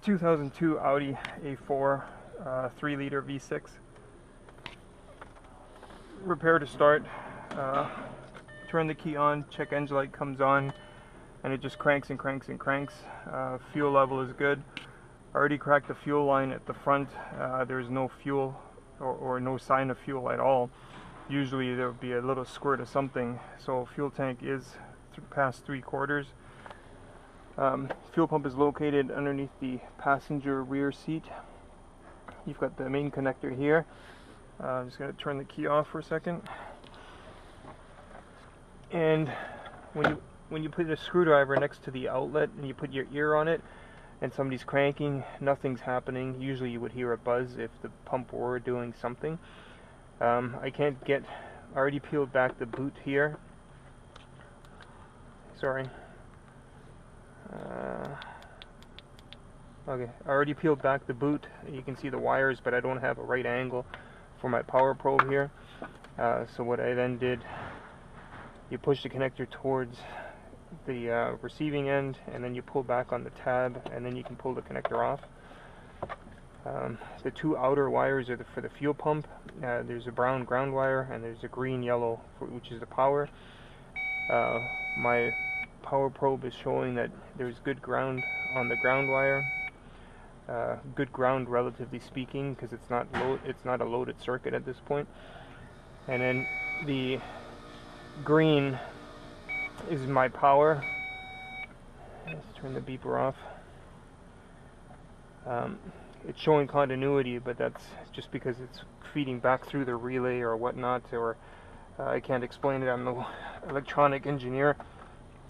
2002 Audi A4 3-liter V6. Repair to start. Turn the key on, check engine light comes on, and it just cranks and cranks and cranks. Fuel level is good. I already cracked the fuel line at the front. There's no fuel or no sign of fuel at all. Usually there would be a little squirt of something, so fuel tank is past 3/4. Fuel pump is located underneath the passenger rear seat. You've got the main connector here. I'm just going to turn the key off for a second. And when you put a screwdriver next to the outlet and you put your ear on it and somebody's cranking, nothing's happening. Usually you would hear a buzz if the pump were doing something. I already peeled back the boot here. Sorry. Okay, I already peeled back the boot. You can see the wires, but I don't have a right angle for my power probe here. So what I then did, you push the connector towards the receiving end, and then you pull back on the tab, and then you can pull the connector off. The two outer wires are for the fuel pump. There's a brown ground wire, and there's a green yellow, which is the power. My power probe is showing that there's good ground on the ground wire. Good ground, relatively speaking, because it's not a loaded circuit at this point. And then the green is my power. Let's turn the beeper off. It's showing continuity, but that's just because it's feeding back through the relay or whatnot, or I can't explain it. I'm no electronic engineer.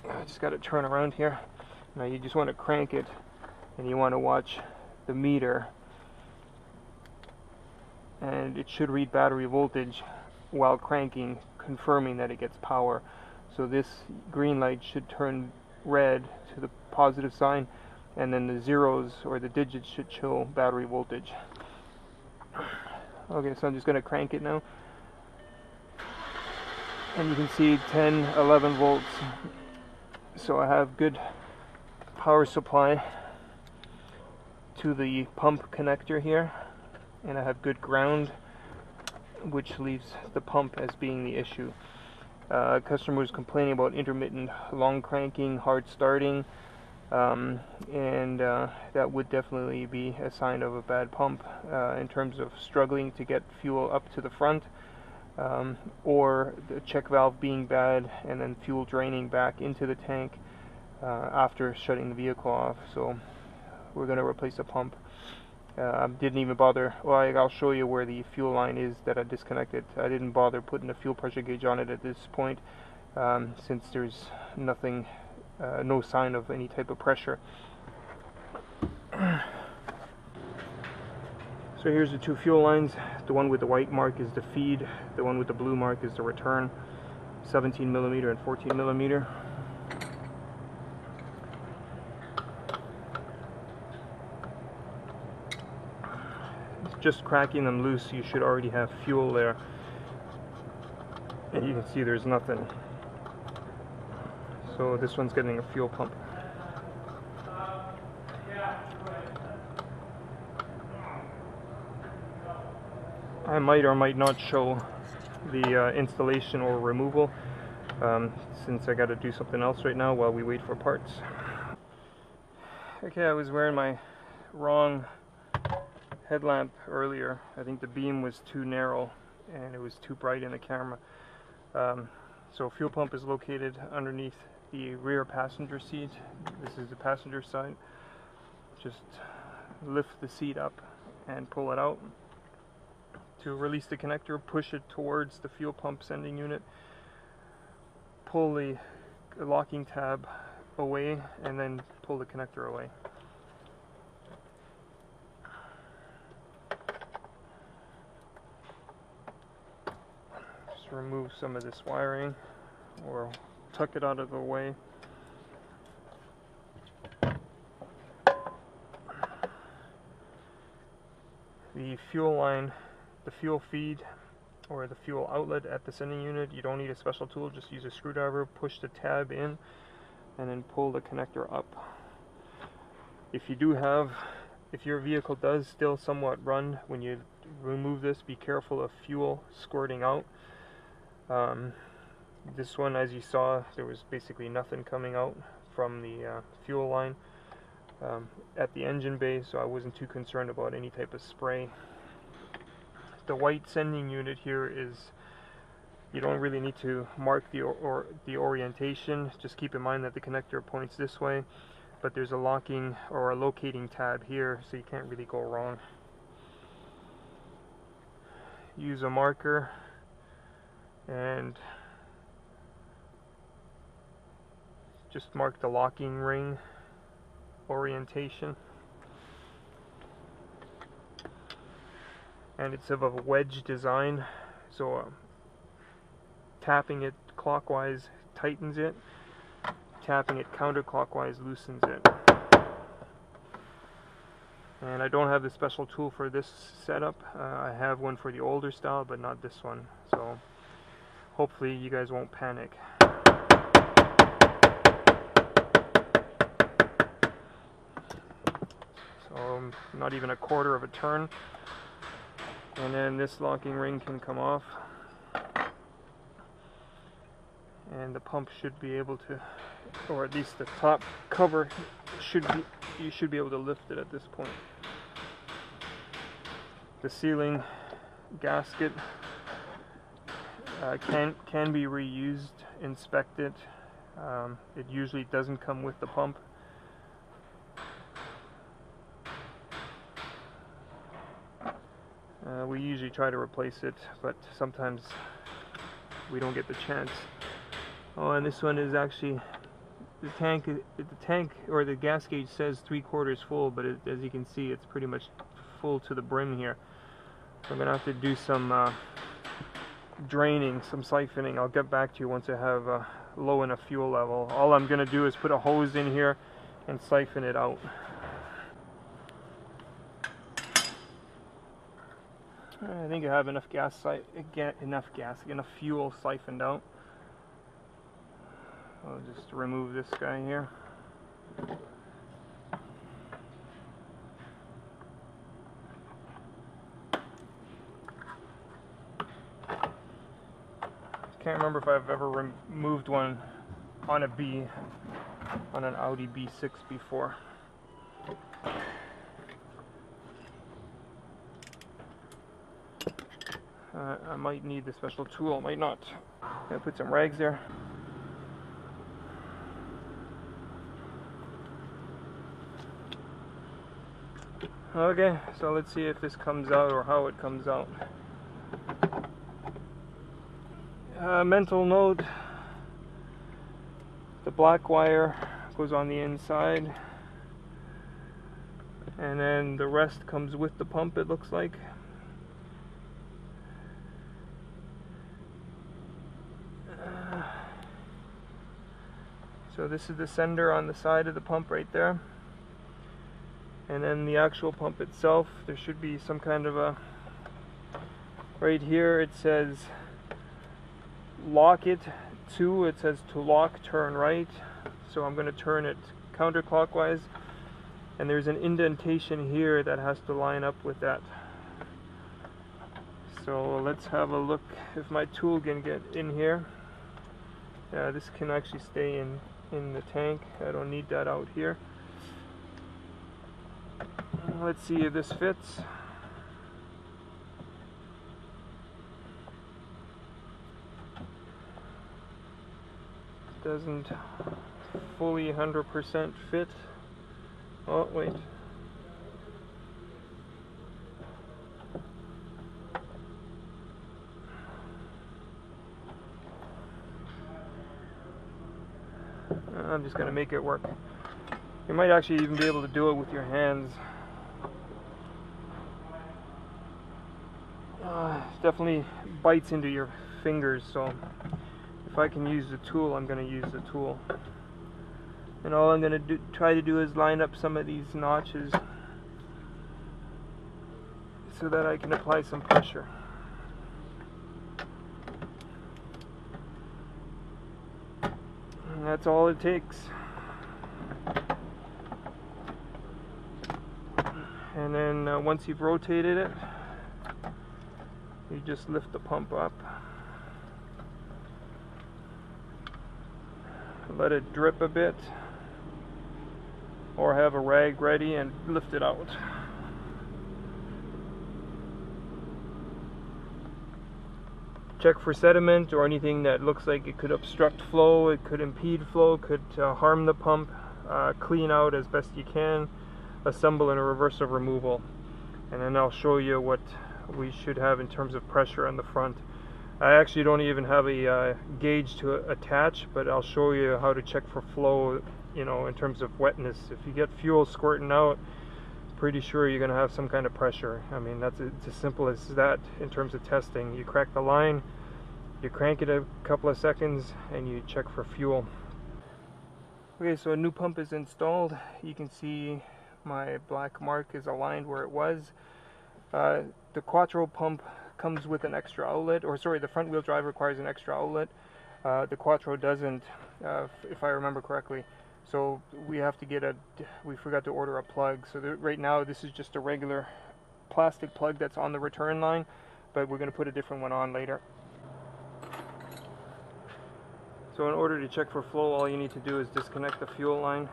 I just got to turn around here. Now you just want to crank it, and you want to watch the meter, and it should read battery voltage while cranking, confirming that it gets power. So this green light should turn red to the positive sign, and then the zeros or the digits should show battery voltage. Okay, so I'm just going to crank it now, and you can see 10, 11 volts. So I have good power supply to the pump connector here, and I have good ground, which leaves the pump as being the issue. Customer was complaining about intermittent long cranking, hard starting, and that would definitely be a sign of a bad pump in terms of struggling to get fuel up to the front, or the check valve being bad and then fuel draining back into the tank after shutting the vehicle off. So we're going to replace the pump. Didn't even bother. Well, I'll show you where the fuel line is that I disconnected. I didn't bother putting a fuel pressure gauge on it at this point, since there's nothing, no sign of any type of pressure. So here's the two fuel lines. The one with the white mark is the feed. The one with the blue mark is the return. 17mm and 14mm. Just cracking them loose, you should already have fuel there, and you can see there's nothing. So this one's getting a fuel pump. I might or might not show the installation or removal, since I got to do something else right now while we wait for parts. Okay, I was wearing my wrong headlamp earlier. I think the beam was too narrow and it was too bright in the camera. So fuel pump is located underneath the rear passenger seat. This is the passenger side. Just lift the seat up and pull it out. To release the connector, push it towards the fuel pump sending unit, pull the locking tab away, and then pull the connector away. Remove some of this wiring or tuck it out of the way. The fuel line, the fuel feed or the fuel outlet at the sending unit, you don't need a special tool, just use a screwdriver, push the tab in, and then pull the connector up. If you do have if your vehicle does still somewhat run when you remove this, be careful of fuel squirting out. This one, as you saw, there was basically nothing coming out from the fuel line at the engine bay, so I wasn't too concerned about any type of spray. The white sending unit here is, you don't really need to mark the orientation. Just keep in mind that the connector points this way, but there's a locking or a locating tab here, so you can't really go wrong. Use a marker and just mark the locking ring orientation. And it's of a wedge design, so tapping it clockwise tightens it, tapping it counterclockwise loosens it. And I don't have the special tool for this setup. I have one for the older style, but not this one, so hopefully you guys won't panic. So not even a quarter of a turn, and then this locking ring can come off, and the pump should be able to, or at least the top cover should be, you should be able to lift it at this point. The sealing gasket can be reused. Inspect it. It usually doesn't come with the pump. We usually try to replace it, but sometimes we don't get the chance. Oh, and this one is actually, the tank or the gas gauge says 3/4 full, but as you can see, it's pretty much full to the brim here. So I'm gonna have to do some draining, some siphoning. I'll get back to you once I have a low enough fuel level. All I'm gonna do is put a hose in here and siphon it out. I think I have enough enough fuel siphoned out. I'll just remove this guy here. Can't remember if I've ever removed one on an Audi B6 before. I might need the special tool, might not. Gonna put some rags there. Okay, so let's see if this comes out or how it comes out. Mental note, the black wire goes on the inside, and then the rest comes with the pump, it looks like. So this is the sender on the side of the pump right there. And then the actual pump itself, there should be some kind of a, right here it says lock it to, it says to lock, turn right. So I'm going to turn it counterclockwise, and there's an indentation here that has to line up with that. So let's have a look if my tool can get in here. Yeah, this can actually stay in the tank. I don't need that out here. Let's see if this fits. Doesn't fully 100% fit. Oh, wait. I'm just going to make it work. You might actually even be able to do it with your hands. Definitely bites into your fingers, so if I can use the tool, I'm going to use the tool. And all I'm going to try to do is line up some of these notches so that I can apply some pressure. And that's all it takes. And then once you've rotated it, you just lift the pump up, let it drip a bit, or have a rag ready and lift it out. Check for sediment or anything that looks like it could obstruct flow, it could impede flow, could harm the pump. Clean out as best you can, assemble in a reversive removal, and then I'll show you what we should have in terms of pressure on the front. I actually don't even have a gauge to attach, but I'll show you how to check for flow, you know, in terms of wetness. If you get fuel squirting out, pretty sure you're going to have some kind of pressure. I mean, it's as simple as that in terms of testing. You crack the line, you crank it a couple of seconds, and you check for fuel. Okay, so a new pump is installed. You can see my black mark is aligned where it was. The Quattro pump comes with an extra outlet, or sorry, the front wheel drive requires an extra outlet. The Quattro doesn't, if I remember correctly. So we have to get we forgot to order a plug. So right now this is just a regular plastic plug that's on the return line, but we're going to put a different one on later. So in order to check for flow, all you need to do is disconnect the fuel line.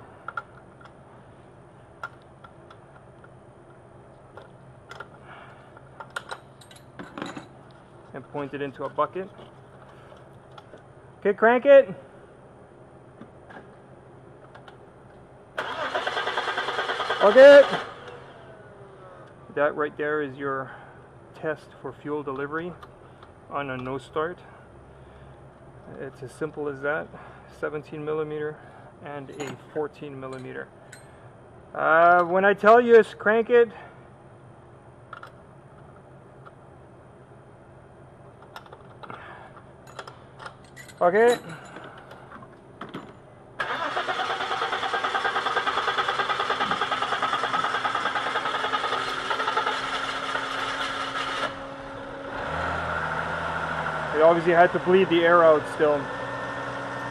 And point it into a bucket. Okay, crank it. Okay. That right there is your test for fuel delivery on a no start. It's as simple as that. 17 millimeter and a 14 millimeter. When I tell you crank it, okay. It obviously had to bleed the air out still.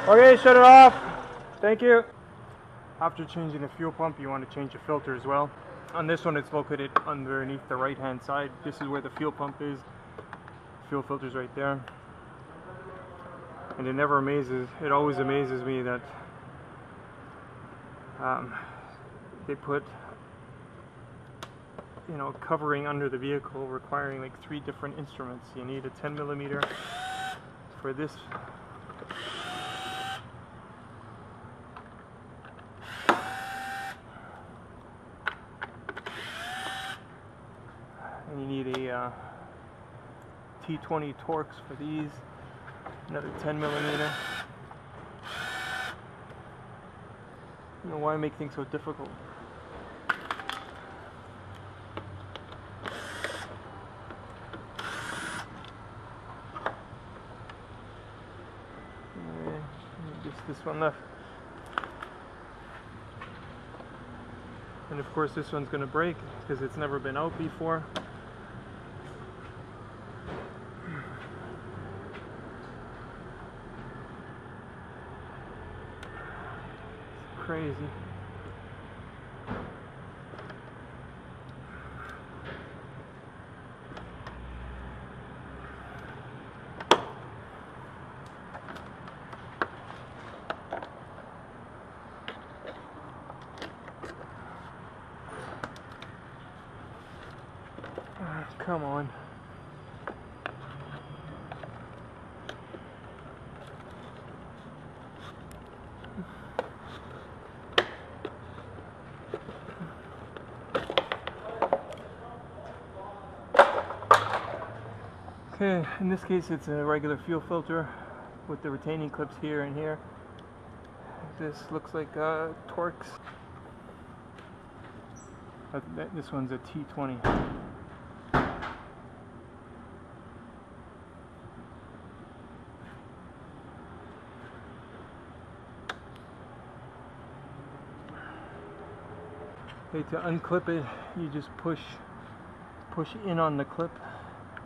Okay, shut it off. Thank you. After changing the fuel pump, you want to change the filter as well. On this one, it's located underneath the right-hand side. This is where the fuel pump is. Fuel filter's right there. And it always amazes me that they put, you know, covering under the vehicle requiring like 3 different instruments. You need a 10 millimeter for this. And you need a T20 Torx for these. Another 10 millimeter. I don't know why I make things so difficult. Just this one left. And of course this one's going to break because it's never been out before. Crazy. Come on. Okay, in this case it's a regular fuel filter with the retaining clips here and here. This looks like a Torx. This one's a T20. Okay, to unclip it, you just push in on the clip,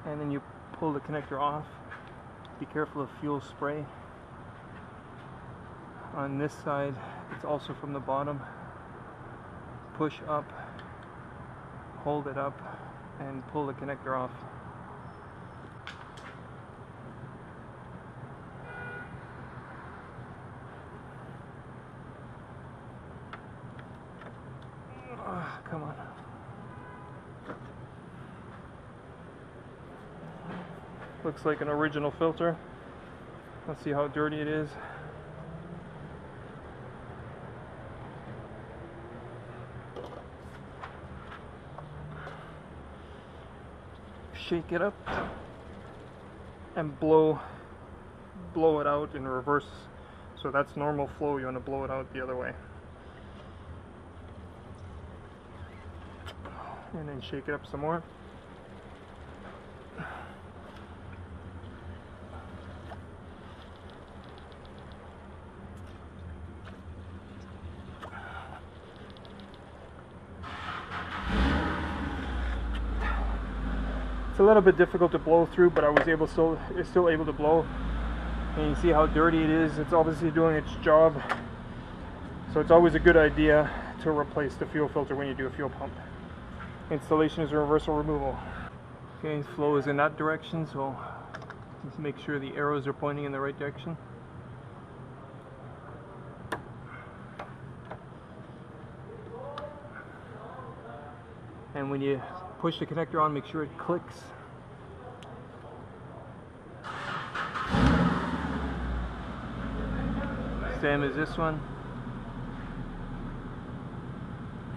and then you pull the connector off. Be careful of fuel spray. On this side, it's also from the bottom. Push up, hold it up and pull the connector off. Come on. Looks like an original filter. Let's see how dirty it is. Shake it up and blow it out in reverse. So that's normal flow. You want to blow it out the other way. And then shake it up some more. It's a little bit difficult to blow through, but I was still able to blow. And you see how dirty it is. It's obviously doing its job. So it's always a good idea to replace the fuel filter when you do a fuel pump. Installation is reversal removal. Okay, flow is in that direction, so let's make sure the arrows are pointing in the right direction. And when you push the connector on, make sure it clicks. Same as this one.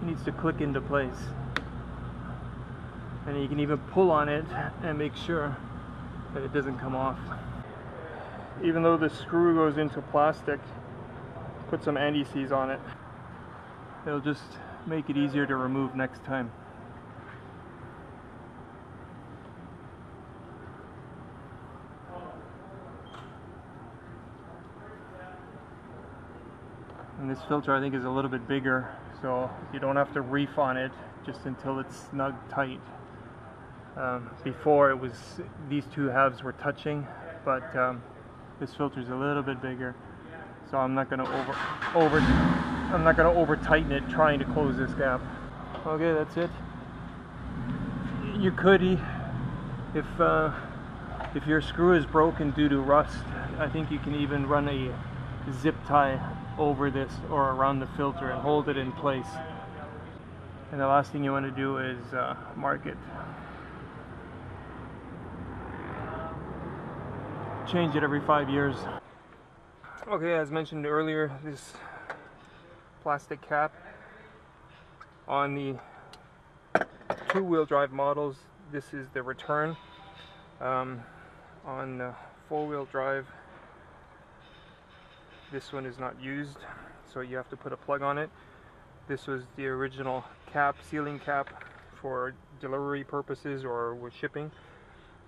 It needs to click into place. And you can even pull on it and make sure that it doesn't come off. Even though the screw goes into plastic, put some anti-seize on it. It'll just make it easier to remove next time. And this filter I think is a little bit bigger, so you don't have to reef on it just until it's snug tight. Before it was, these two halves were touching, but this filter is a little bit bigger, so I'm not going to over tighten it trying to close this gap. Okay, that's it. You could, if your screw is broken due to rust, I think you can even run a zip tie over this or around the filter and hold it in place. And the last thing you want to do is mark it. Change it every 5 years. Okay, as mentioned earlier, this plastic cap on the two-wheel drive models, this is the return. On the four-wheel drive, this one is not used, so you have to put a plug on it. This was the original cap, sealing cap for delivery purposes or with shipping.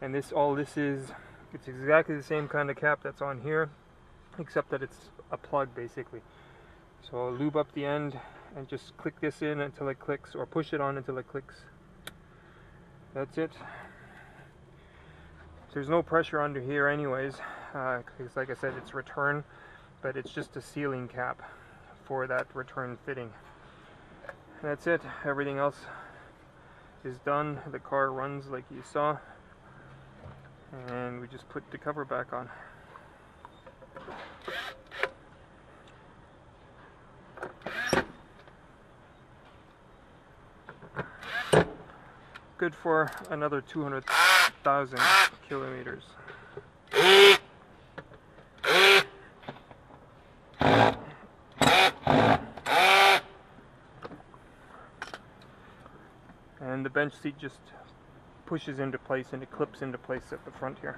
And this, all this is, it's exactly the same kind of cap that's on here, except that it's a plug basically. So lube up the end and just click this in until it clicks, or push it on until it clicks. That's it. There's no pressure under here anyways, because like I said, it's return, but it's just a sealing cap for that return fitting. That's it. Everything else is done. The car runs like you saw, and we just put the cover back on. Good for another 200,000 kilometers. And the bench seat just pushes into place and it clips into place at the front here.